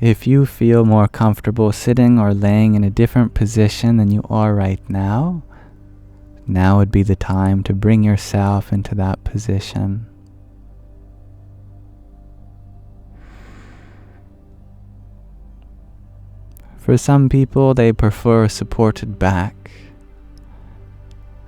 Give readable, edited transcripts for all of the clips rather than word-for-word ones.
If you feel more comfortable sitting or laying in a different position than you are right now, now would be the time to bring yourself into that position. For some people, they prefer a supported back.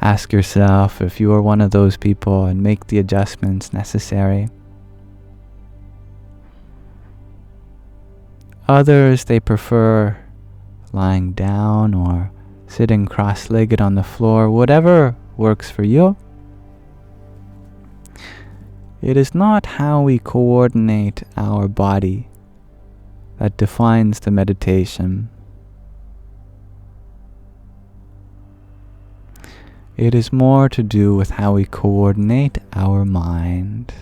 Ask yourself if you are one of those people and make the adjustments necessary. Others, they prefer lying down or sitting cross-legged on the floor, whatever works for you. It is not how we coordinate our body that defines the meditation. It is more to do with how we coordinate our mind.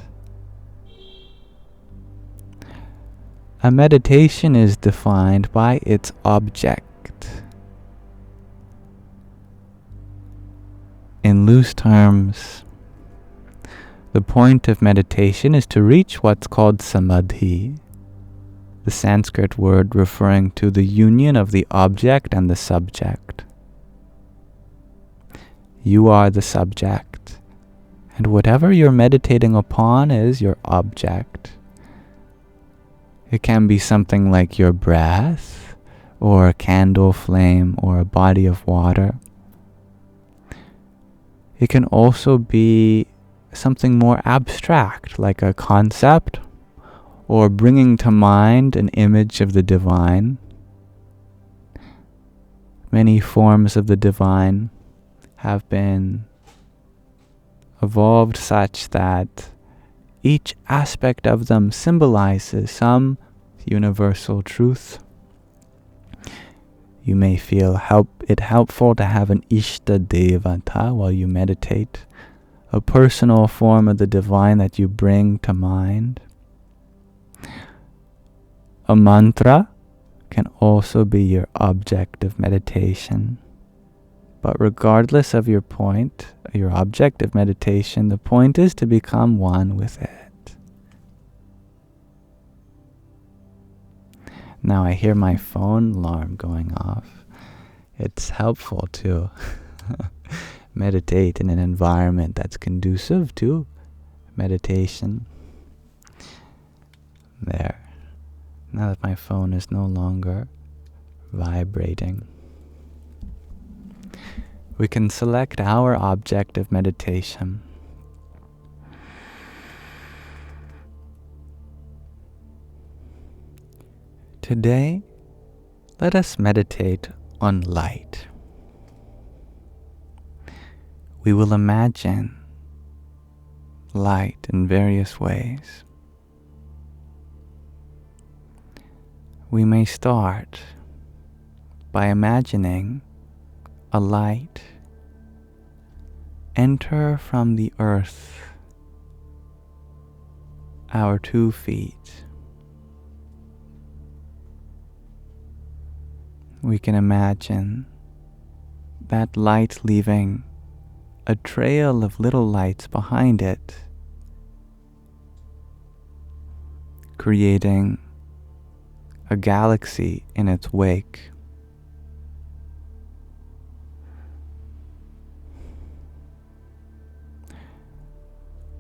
A meditation is defined by its object. In loose terms, the point of meditation is to reach what's called samadhi, the Sanskrit word referring to the union of the object and the subject. You are the subject, and whatever you're meditating upon is your object. It can be something like your breath, or a candle flame, or a body of water. It can also be something more abstract, like a concept, or bringing to mind an image of the divine. Many forms of the divine have been evolved such that each aspect of them symbolizes some universal truth. You may feel it helpful to have an Ishta Devata while you meditate, a personal form of the divine that you bring to mind. A mantra can also be your object of meditation. But regardless of your point, your object of meditation, the point is to become one with it. Now I hear my phone alarm going off. It's helpful to meditate in an environment that's conducive to meditation. There. Now that my phone is no longer vibrating, we can select our object of meditation. Today, let us meditate on light. We will imagine light in various ways. We may start by imagining a light enter from the earth, our 2 feet. We can imagine that light leaving a trail of little lights behind it, creating a galaxy in its wake.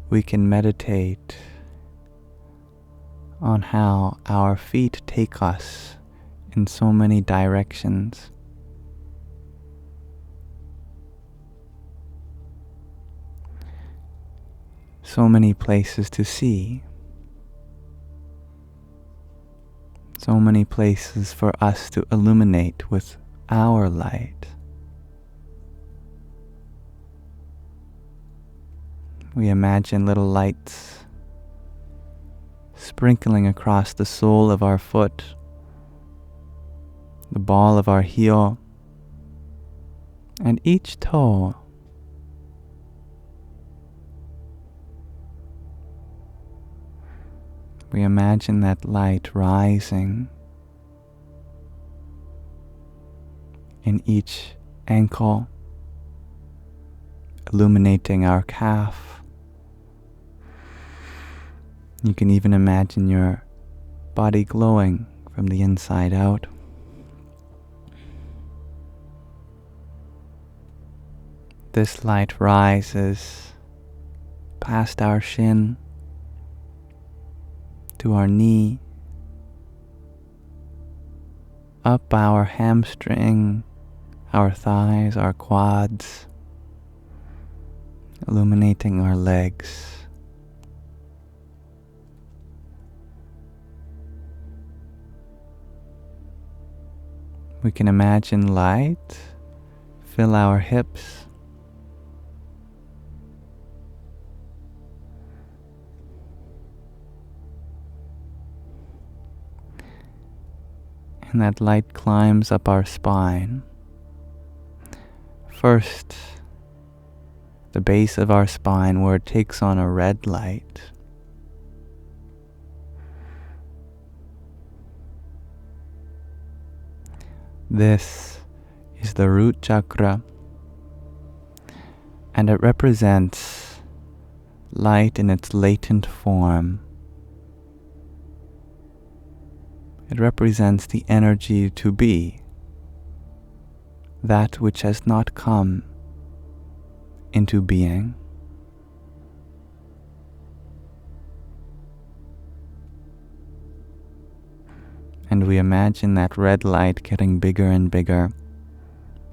We can meditate on how our feet take us in so many directions. So many places to see. So many places for us to illuminate with our light. We imagine little lights sprinkling across the sole of our foot, the ball of our heel, and each toe. We imagine that light rising in each ankle, illuminating our calf. You can even imagine your body glowing from the inside out. This light rises past our shin to our knee, up our hamstring, our thighs, our quads, illuminating our legs. We can imagine light fill our hips, and that light climbs up our spine. First, the base of our spine where it takes on a red light. This is the root chakra, and it represents light in its latent form. It represents the energy to be, that which has not come into being. And we imagine that red light getting bigger and bigger,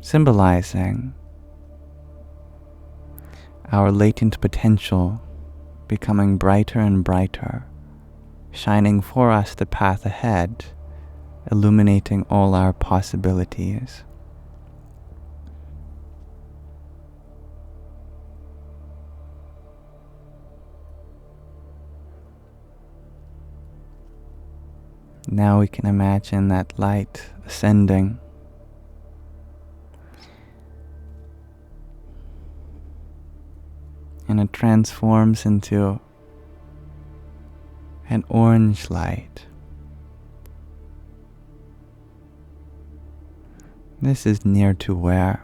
symbolizing our latent potential becoming brighter and brighter, shining for us the path ahead, illuminating all our possibilities. Now we can imagine that light ascending, and it transforms into an orange light. This is near to where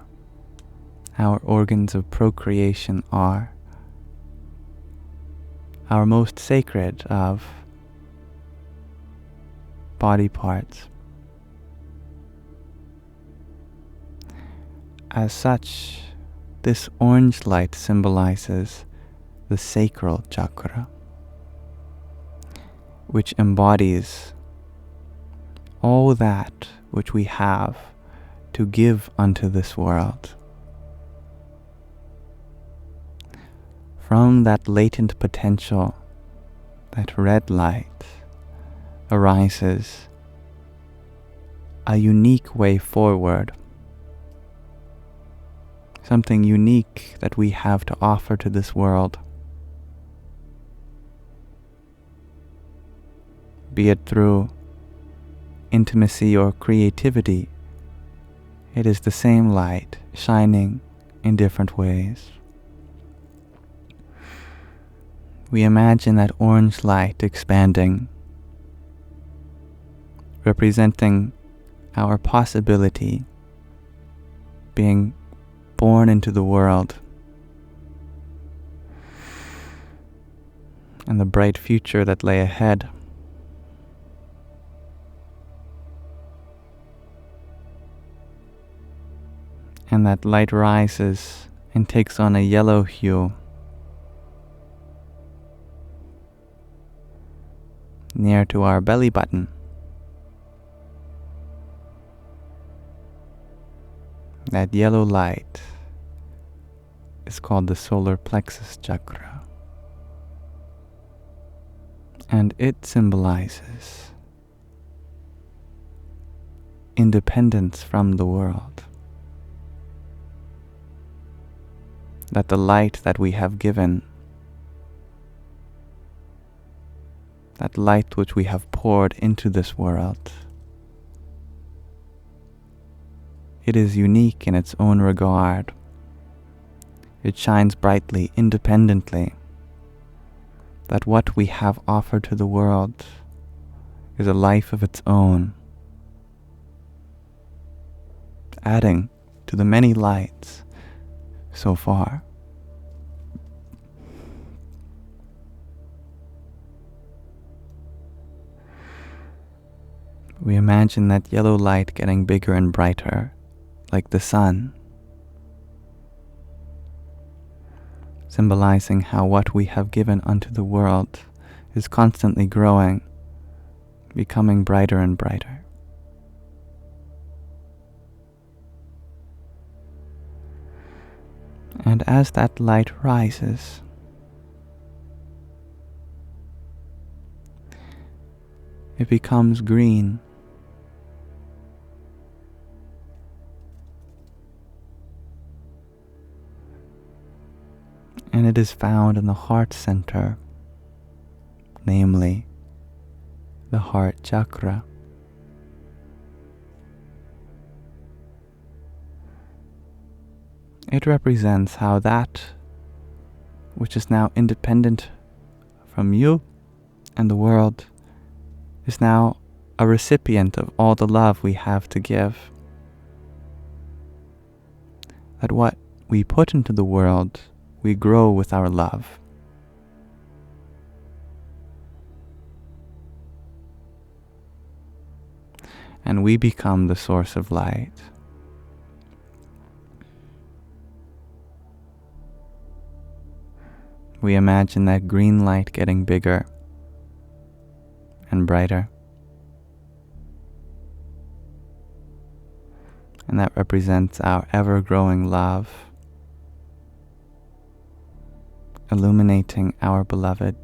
our organs of procreation are, our most sacred of body parts. As such, this orange light symbolizes the sacral chakra, which embodies all that which we have to give unto this world. From that latent potential, that red light, arises a unique way forward, something unique that we have to offer to this world, be it through intimacy or creativity. It is the same light shining in different ways. We imagine that orange light expanding, representing our possibility being born into the world and the bright future that lay ahead. And that light rises and takes on a yellow hue, near to our belly button. That yellow light is called the solar plexus chakra, and it symbolizes independence from the world. That the light that we have given, that light which we have poured into this world, it is unique in its own regard. It shines brightly, independently. That what we have offered to the world is a life of its own, adding to the many lights so far. We imagine that yellow light getting bigger and brighter, like the sun, symbolizing how what we have given unto the world is constantly growing, becoming brighter and brighter. And as that light rises, it becomes green. And it is found in the heart center, namely the heart chakra. It represents how that which is now independent from you and the world is now a recipient of all the love we have to give. That what we put into the world, we grow with our love. And we become the source of light. We imagine that green light getting bigger and brighter. And that represents our ever-growing love, illuminating our beloved.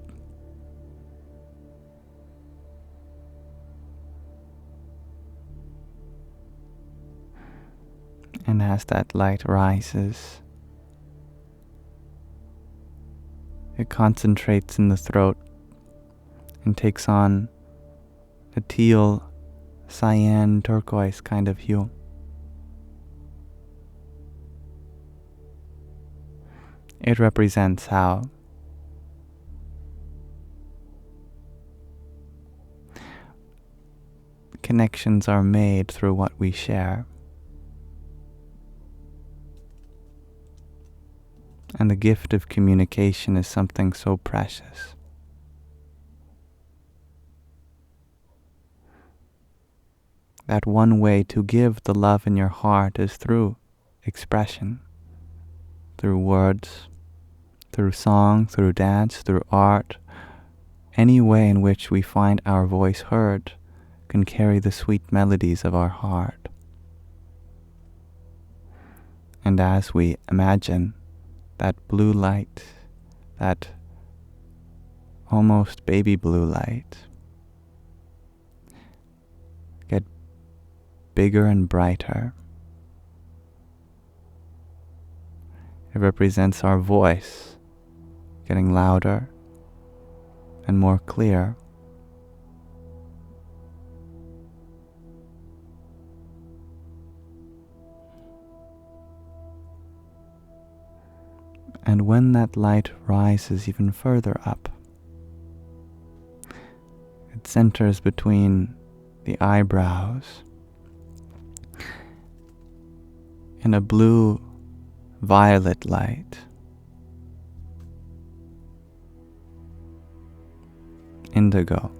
And as that light rises, it concentrates in the throat and takes on a teal, cyan, turquoise kind of hue. It represents how connections are made through what we share. And the gift of communication is something so precious. That one way to give the love in your heart is through expression, through words, through song, through dance, through art. Any way in which we find our voice heard can carry the sweet melodies of our heart. And as we imagine that blue light, that almost baby blue light, get bigger and brighter, it represents our voice getting louder and more clear. And when that light rises even further up, it centers between the eyebrows in a blue-violet light. Indigo.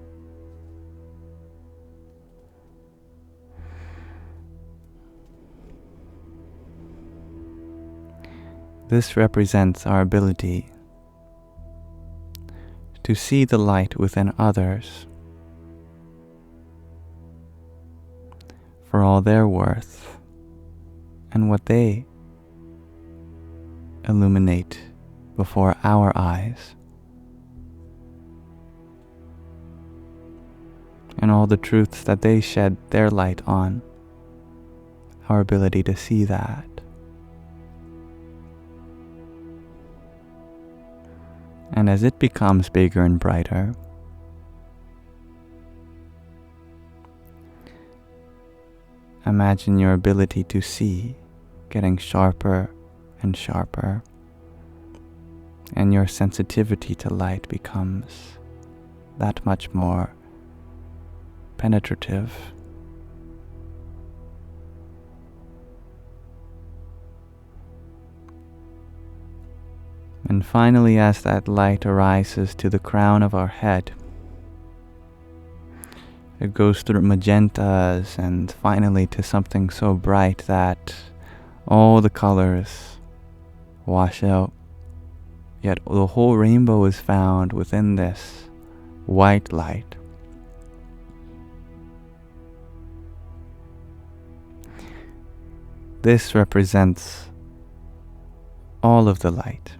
This represents our ability to see the light within others for all their worth and what they illuminate before our eyes, and all the truths that they shed their light on, our ability to see that. And as it becomes bigger and brighter, imagine your ability to see getting sharper and sharper, and your sensitivity to light becomes that much more penetrative. And finally, as that light arises to the crown of our head, It goes through magentas and finally to something so bright that all the colors wash out. Yet the whole rainbow is found within this white light. This represents all of the light.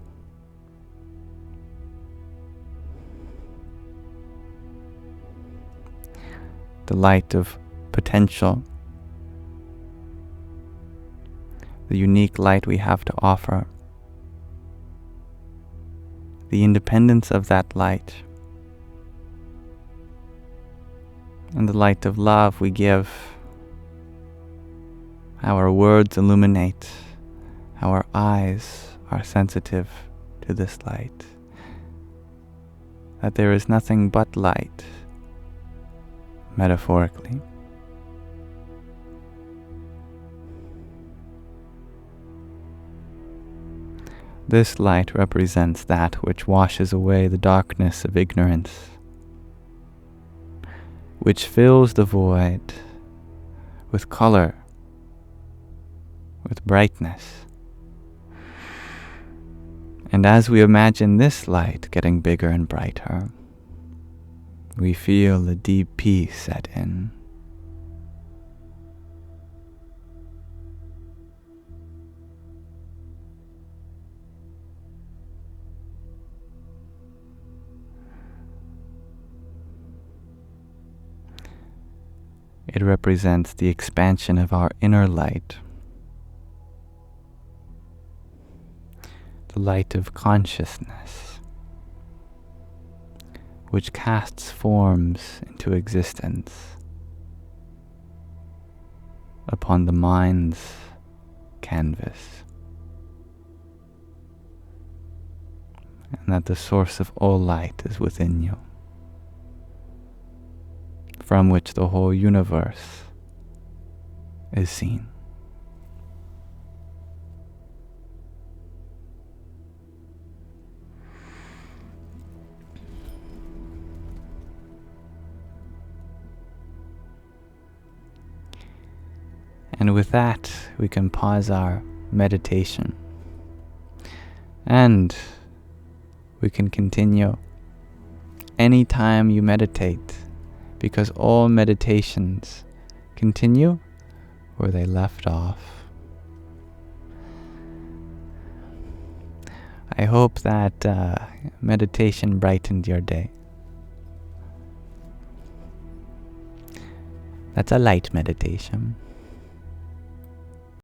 The light of potential, the unique light we have to offer, the independence of that light, and the light of love we give. Our words illuminate, our eyes are sensitive to this light, that there is nothing but light, metaphorically. This light represents that which washes away the darkness of ignorance, which fills the void with color, with brightness. And as we imagine this light getting bigger and brighter, we feel a deep peace set in. It represents the expansion of our inner light, the light of consciousness, which casts forms into existence upon the mind's canvas, and that the source of all light is within you, from which the whole universe is seen. And with that, we can pause our meditation, and we can continue anytime you meditate, because all meditations continue where they left off. I hope that meditation brightened your day. That's a light meditation.